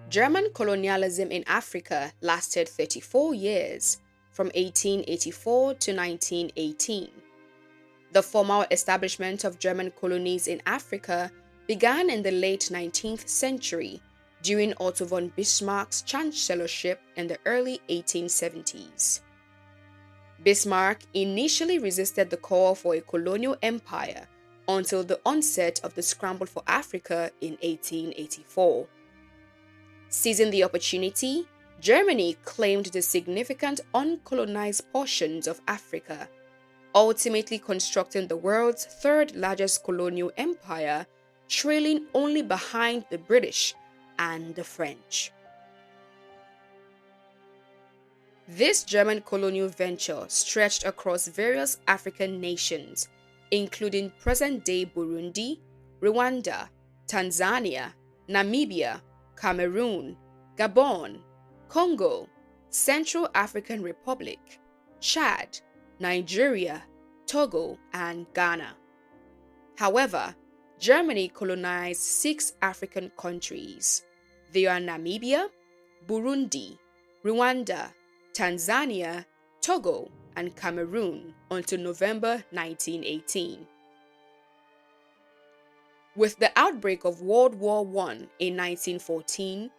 German colonialism in Africa lasted 34 years, from 1884 to 1918. The formal establishment of German colonies in Africa began in the late 19th century during Otto von Bismarck's chancellorship in the early 1870s. Bismarck initially resisted the call for a colonial empire until the onset of the scramble for Africa in 1884. Seizing the opportunity, Germany claimed the significant uncolonized portions of Africa, ultimately constructing the world's third largest colonial empire, trailing only behind the British and the French. This German colonial venture stretched across various African nations, including present-day Burundi, Rwanda, Tanzania, Namibia, Cameroon, Gabon, Congo, Central African Republic, Chad, Nigeria, Togo, and Ghana. However, Germany colonized 6 African countries. They are Namibia, Burundi, Rwanda, Tanzania, Togo, and Cameroon until November 1918. With the outbreak of World War I in 1914,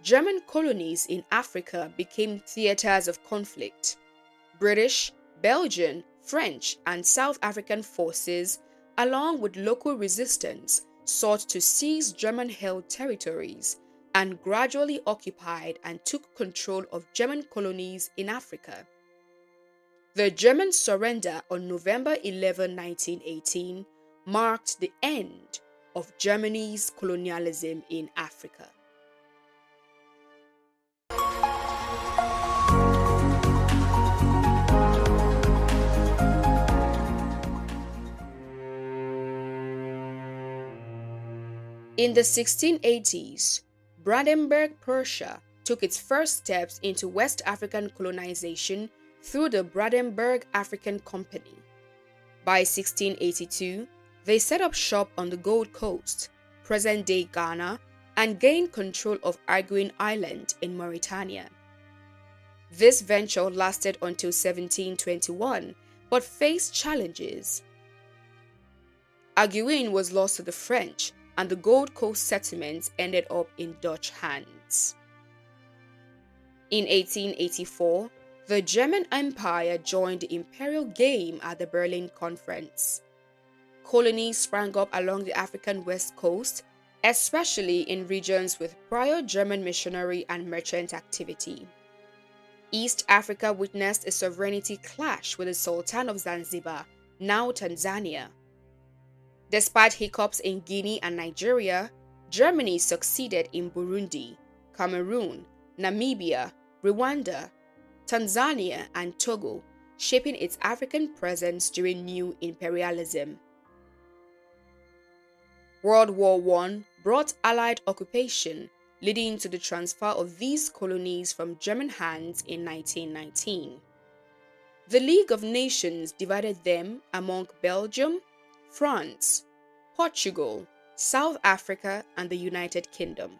German colonies in Africa became theaters of conflict. British, Belgian, French, and South African forces, along with local resistance, sought to seize German-held territories and gradually occupied and took control of German colonies in Africa. The German surrender on November 11, 1918, marked the end of Germany's colonialism in Africa. In the 1680s, Brandenburg Prussia took its first steps into West African colonization through the Brandenburg African Company. By 1682, they set up shop on the Gold Coast, present-day Ghana, and gained control of Arguin Island in Mauritania. This venture lasted until 1721, but faced challenges. Arguin was lost to the French, and the Gold Coast settlements ended up in Dutch hands. In 1884, the German Empire joined the imperial game at the Berlin Conference. Colonies sprang up along the African west coast, especially in regions with prior German missionary and merchant activity. East Africa witnessed a sovereignty clash with the Sultan of Zanzibar, now Tanzania. Despite hiccups in Guinea and Nigeria, Germany succeeded in Burundi, Cameroon, Namibia, Rwanda, Tanzania, and Togo, shaping its African presence during new imperialism. World War I brought Allied occupation, leading to the transfer of these colonies from German hands in 1919. The League of Nations divided them among Belgium, France, Portugal, South Africa, and the United Kingdom.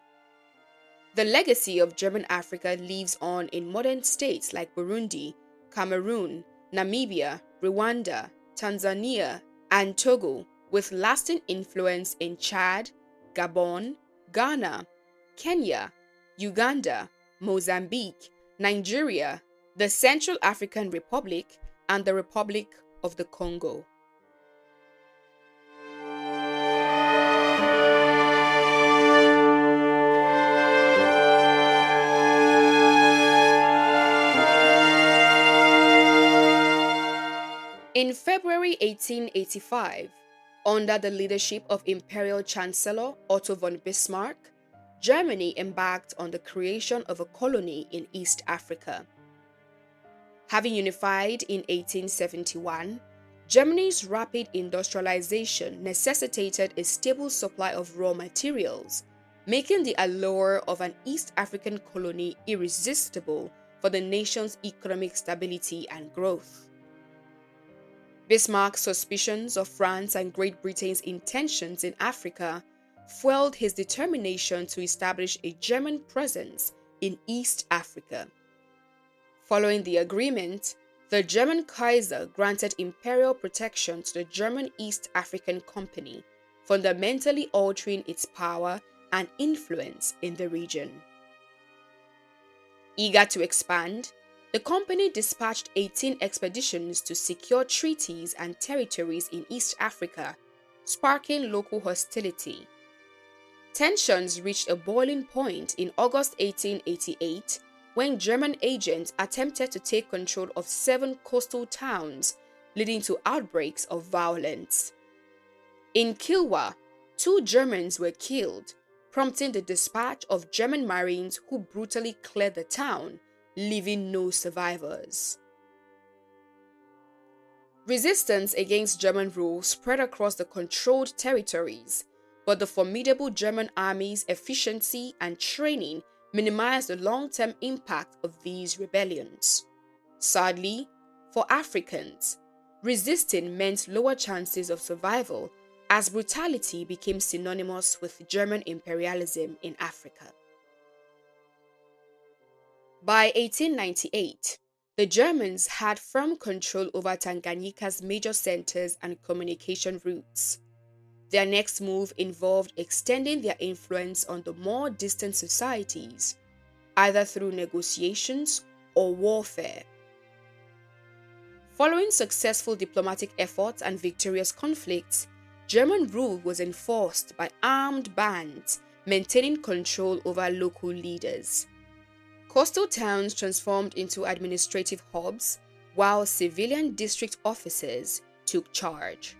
The legacy of German Africa lives on in modern states like Burundi, Cameroon, Namibia, Rwanda, Tanzania, and Togo, with lasting influence in Chad, Gabon, Ghana, Kenya, Uganda, Mozambique, Nigeria, the Central African Republic, and the Republic of the Congo. In February 1885, under the leadership of Imperial Chancellor Otto von Bismarck, Germany embarked on the creation of a colony in East Africa. Having unified in 1871, Germany's rapid industrialization necessitated a stable supply of raw materials, making the allure of an East African colony irresistible for the nation's economic stability and growth. Bismarck's suspicions of France and Great Britain's intentions in Africa fueled his determination to establish a German presence in East Africa. Following the agreement, the German Kaiser granted imperial protection to the German East African Company, fundamentally altering its power and influence in the region. Eager to expand, the company dispatched 18 expeditions to secure treaties and territories in East Africa, sparking local hostility. Tensions reached a boiling point in August 1888 when German agents attempted to take control of 7 coastal towns, leading to outbreaks of violence. In Kilwa, 2 Germans were killed, prompting the dispatch of German Marines who brutally cleared the town, leaving no survivors. Resistance against German rule spread across the controlled territories, but the formidable German army's efficiency and training minimized the long-term impact of these rebellions. Sadly, for Africans, resisting meant lower chances of survival as brutality became synonymous with German imperialism in Africa. By 1898, the Germans had firm control over Tanganyika's major centers and communication routes. Their next move involved extending their influence on the more distant societies, either through negotiations or warfare. Following successful diplomatic efforts and victorious conflicts, German rule was enforced by armed bands maintaining control over local leaders. Coastal towns transformed into administrative hubs, while civilian district officers took charge.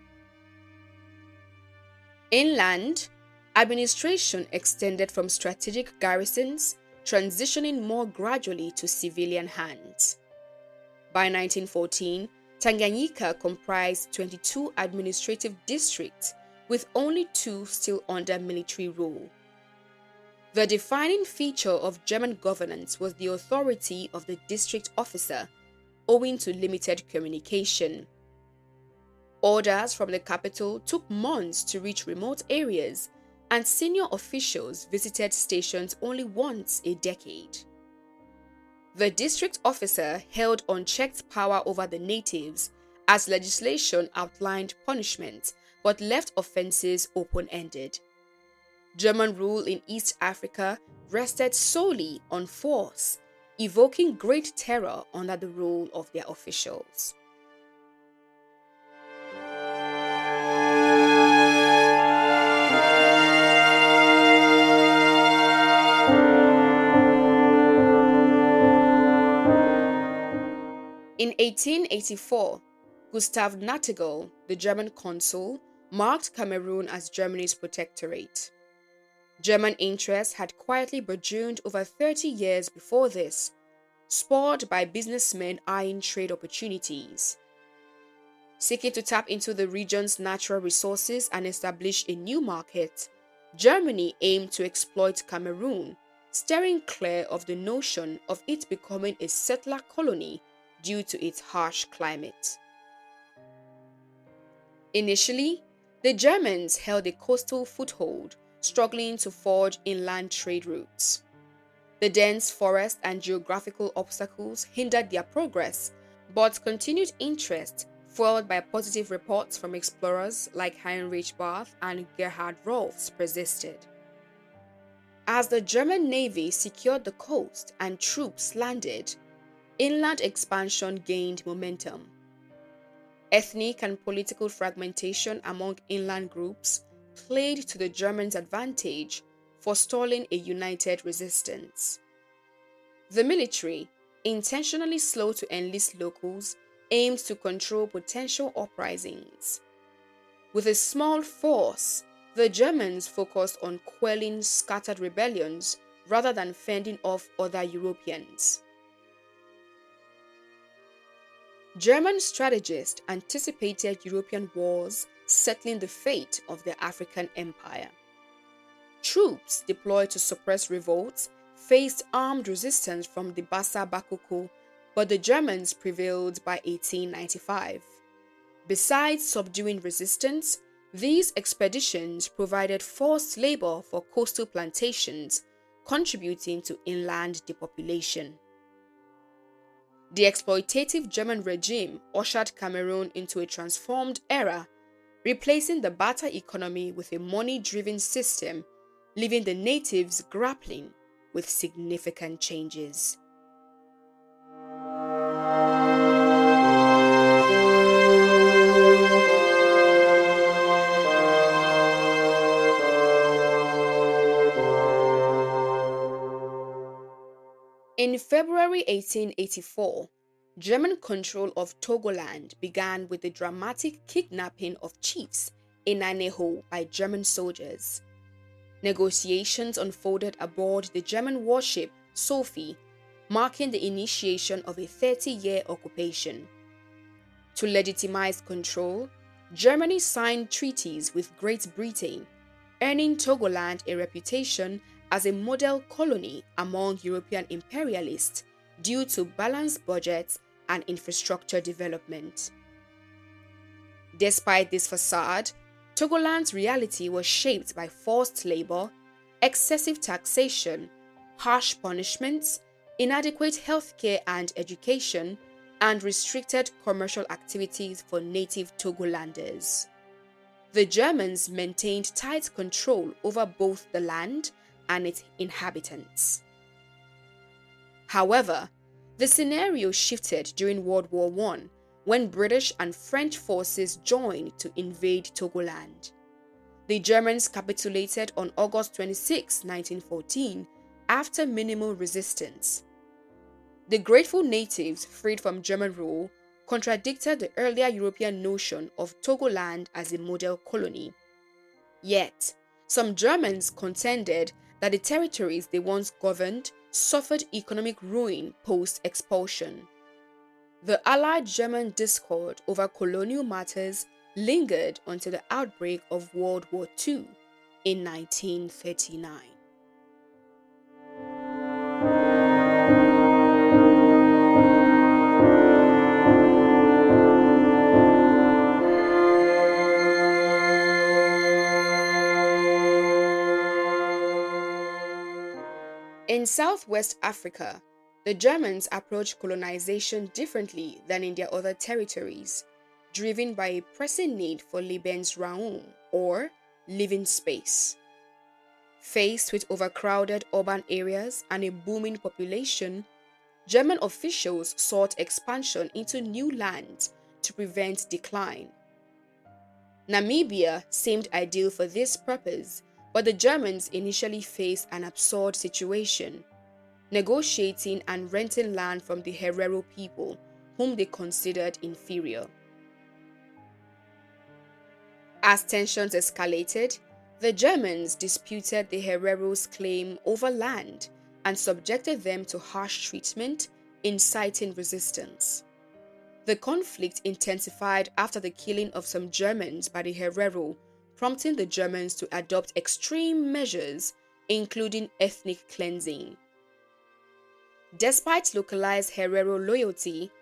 Inland, administration extended from strategic garrisons, transitioning more gradually to civilian hands. By 1914, Tanganyika comprised 22 administrative districts, with only 2 still under military rule. The defining feature of German governance was the authority of the district officer, owing to limited communication. Orders from the capital took months to reach remote areas, and senior officials visited stations only once a decade. The district officer held unchecked power over the natives, as legislation outlined punishment but left offenses open-ended. German rule in East Africa rested solely on force, evoking great terror under the rule of their officials. In 1884, Gustav Nachtigall, the German consul, marked Cameroon as Germany's protectorate. German interests had quietly burgeoned over 30 years before this, spurred by businessmen eyeing trade opportunities. Seeking to tap into the region's natural resources and establish a new market, Germany aimed to exploit Cameroon, steering clear of the notion of it becoming a settler colony due to its harsh climate. Initially, the Germans held a coastal foothold, struggling to forge inland trade routes. The dense forest and geographical obstacles hindered their progress, but continued interest, fueled by positive reports from explorers like Heinrich Barth and Gerhard Rolfs, persisted. As the German Navy secured the coast and troops landed, inland expansion gained momentum. Ethnic and political fragmentation among inland groups played to the Germans' advantage, forestalling a united resistance. The military, intentionally slow to enlist locals, aimed to control potential uprisings. With a small force, the Germans focused on quelling scattered rebellions rather than fending off other Europeans. German strategists anticipated European wars settling the fate of the African empire. Troops deployed to suppress revolts faced armed resistance from the Bassa Bakoko, but the Germans prevailed by 1895. Besides subduing resistance, These expeditions provided forced labor for coastal plantations, contributing to inland depopulation. The exploitative German regime ushered Cameroon into a transformed era, replacing the barter economy with a money-driven system, leaving the natives grappling with significant changes. In February 1884, German control of Togoland began with the dramatic kidnapping of chiefs in Naneho by German soldiers. Negotiations unfolded aboard the German warship Sophie, marking the initiation of a 30-year occupation. To legitimize control, Germany signed treaties with Great Britain, earning Togoland a reputation as a model colony among European imperialists due to balanced budgets and infrastructure development. Despite this facade, Togoland's reality was shaped by forced labor, excessive taxation, harsh punishments, inadequate healthcare and education, and restricted commercial activities for native Togolanders. The Germans maintained tight control over both the land and its inhabitants. However, the scenario shifted during World War I when British and French forces joined to invade Togoland. The Germans capitulated on August 26, 1914, after minimal resistance. The grateful natives freed from German rule contradicted the earlier European notion of Togoland as a model colony. Yet, some Germans contended that the territories they once governed suffered economic ruin post-expulsion. The Allied German discord over colonial matters lingered until the outbreak of World War II in 1939. In Southwest Africa, the Germans approached colonization differently than in their other territories, driven by a pressing need for Lebensraum, or living space. Faced with overcrowded urban areas and a booming population, German officials sought expansion into new lands to prevent decline. Namibia seemed ideal for this purpose, but the Germans initially faced an absurd situation, negotiating and renting land from the Herero people, whom they considered inferior. As tensions escalated, the Germans disputed the Hereros' claim over land and subjected them to harsh treatment, inciting resistance. The conflict intensified after the killing of some Germans by the Herero, prompting the Germans to adopt extreme measures, including ethnic cleansing. Despite localized Herero loyalty,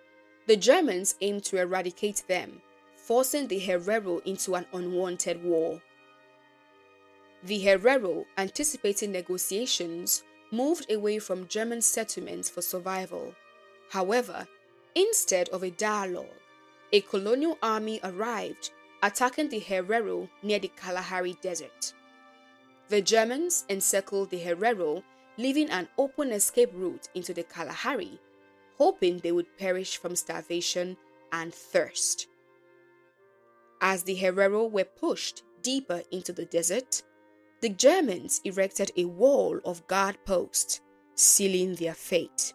the Germans aimed to eradicate them, forcing the Herero into an unwanted war. The Herero, anticipating negotiations, moved away from German settlements for survival. However, instead of a dialogue, a colonial army arrived, attacking the Herero near the Kalahari Desert. The Germans encircled the Herero, leaving an open escape route into the Kalahari, hoping they would perish from starvation and thirst. As the Herero were pushed deeper into the desert, the Germans erected a wall of guard posts, sealing their fate.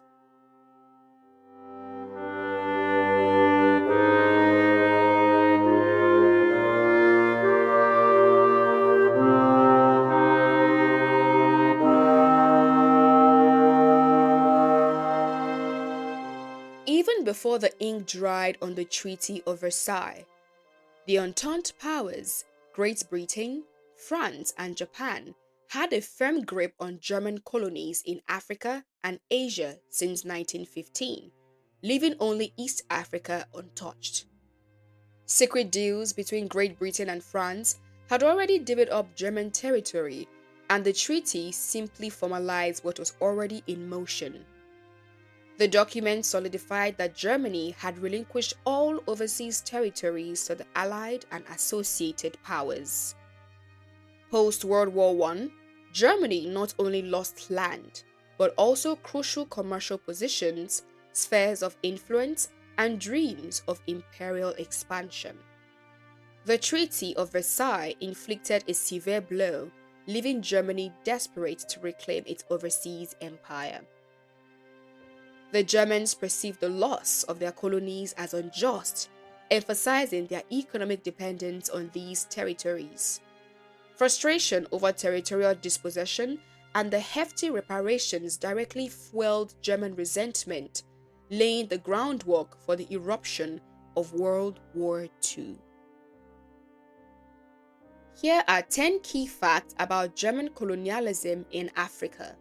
Even before the ink dried on the Treaty of Versailles, the Entente powers, Great Britain, France, and Japan, had a firm grip on German colonies in Africa and Asia since 1915, leaving only East Africa untouched. Secret deals between Great Britain and France had already divvied up German territory, and the treaty simply formalized what was already in motion. The document solidified that Germany had relinquished all overseas territories to the Allied and associated powers. Post-World War I, Germany not only lost land, but also crucial commercial positions, spheres of influence, and dreams of imperial expansion. The Treaty of Versailles inflicted a severe blow, leaving Germany desperate to reclaim its overseas empire. The Germans perceived the loss of their colonies as unjust, emphasizing their economic dependence on these territories. Frustration over territorial dispossession and the hefty reparations directly fueled German resentment, laying the groundwork for the eruption of World War II. Here are 10 key facts about German colonialism in Africa.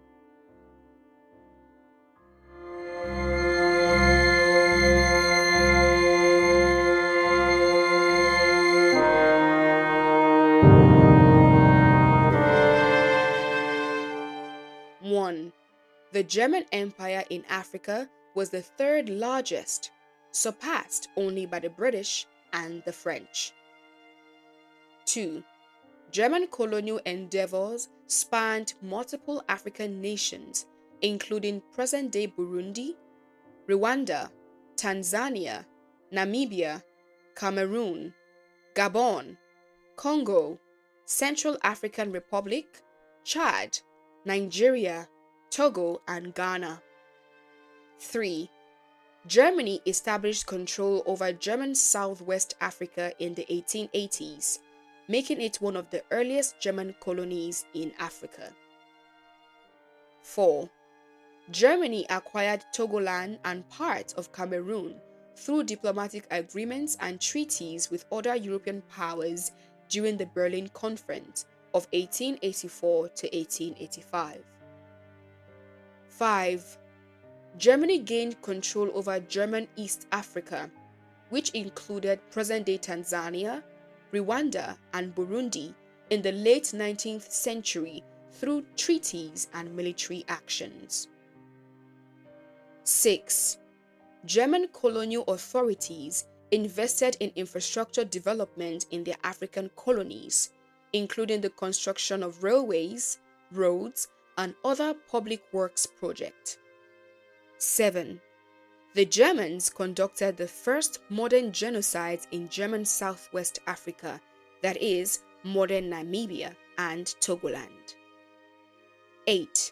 One, the German Empire in Africa was the third largest, surpassed only by the British and the French. 2. German colonial endeavors spanned multiple African nations, including present-day Burundi, Rwanda, Tanzania, Namibia, Cameroon, Gabon, Congo, Central African Republic, Chad, Nigeria, Togo, and Ghana. 3. Germany established control over German Southwest Africa in the 1880s, making it one of the earliest German colonies in Africa. 4. Germany acquired Togoland and parts of Cameroon through diplomatic agreements and treaties with other European powers during the Berlin Conference of 1884 to 1885. 5. Germany gained control over German East Africa, which included present-day Tanzania, Rwanda, and Burundi in the late 19th century through treaties and military actions. 6. German colonial authorities invested in infrastructure development in their African colonies, including the construction of railways, roads, and other public works projects. 7. The Germans conducted the first modern genocides in German Southwest Africa, that is, modern Namibia and Togoland. 8.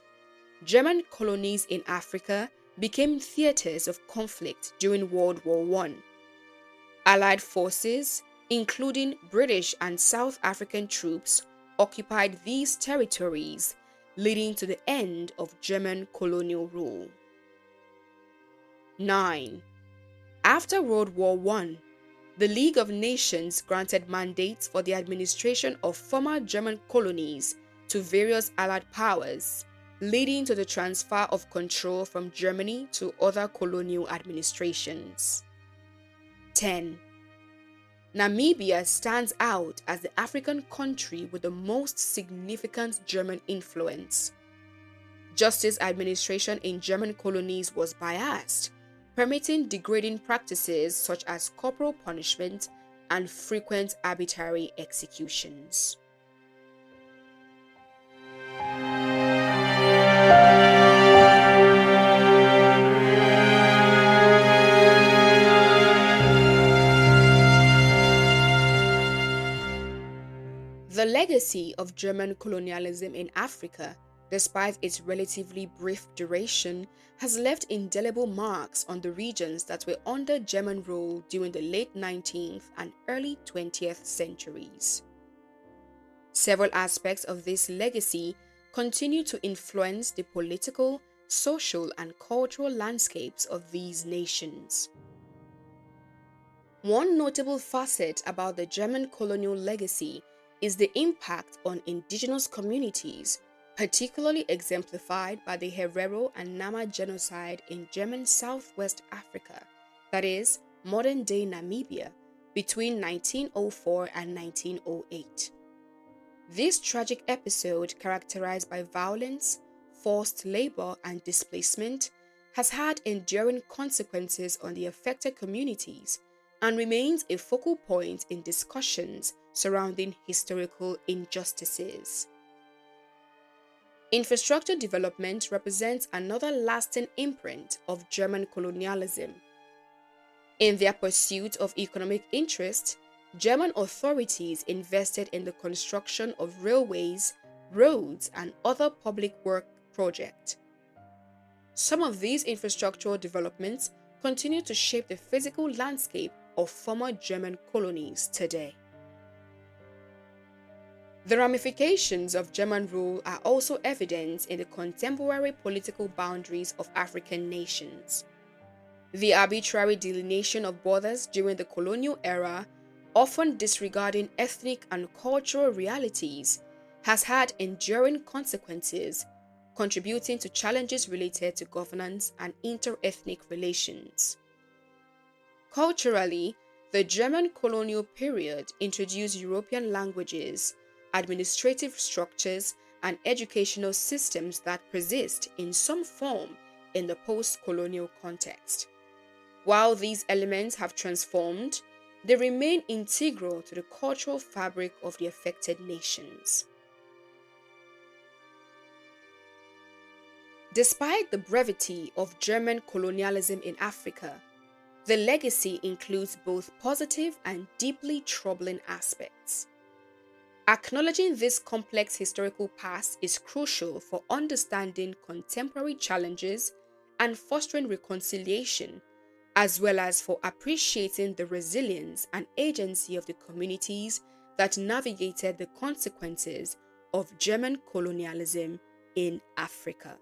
German colonies in Africa became theaters of conflict during World War I. Allied forces, including British and South African troops, occupied these territories, leading to the end of German colonial rule. 9. After World War I, the League of Nations granted mandates for the administration of former German colonies to various Allied powers, leading to the transfer of control from Germany to other colonial administrations. 10. Namibia stands out as the African country with the most significant German influence. Justice administration in German colonies was biased, permitting degrading practices such as corporal punishment and frequent arbitrary executions. The legacy of German colonialism in Africa, despite its relatively brief duration, has left indelible marks on the regions that were under German rule during the late 19th and early 20th centuries. Several aspects of this legacy continue to influence the political, social, and cultural landscapes of these nations. One notable facet about the German colonial legacy is the impact on indigenous communities, particularly exemplified by the Herero and Nama genocide in German Southwest Africa, that is, modern-day Namibia, between 1904 and 1908. This tragic episode, characterized by violence, forced labor, and displacement, has had enduring consequences on the affected communities and remains a focal point in discussions surrounding historical injustices. Infrastructure development represents another lasting imprint of German colonialism. In their pursuit of economic interest, German authorities invested in the construction of railways, roads, and other public work projects. Some of these infrastructural developments continue to shape the physical landscape of former German colonies today. The ramifications of German rule are also evident in the contemporary political boundaries of African nations. The arbitrary delineation of borders during the colonial era, often disregarding ethnic and cultural realities, has had enduring consequences, contributing to challenges related to governance and inter-ethnic relations. Culturally, the German colonial period introduced European languages, administrative structures, and educational systems that persist in some form in the post-colonial context. While these elements have transformed, they remain integral to the cultural fabric of the affected nations. Despite the brevity of German colonialism in Africa, the legacy includes both positive and deeply troubling aspects. Acknowledging this complex historical past is crucial for understanding contemporary challenges and fostering reconciliation, as well as for appreciating the resilience and agency of the communities that navigated the consequences of German colonialism in Africa.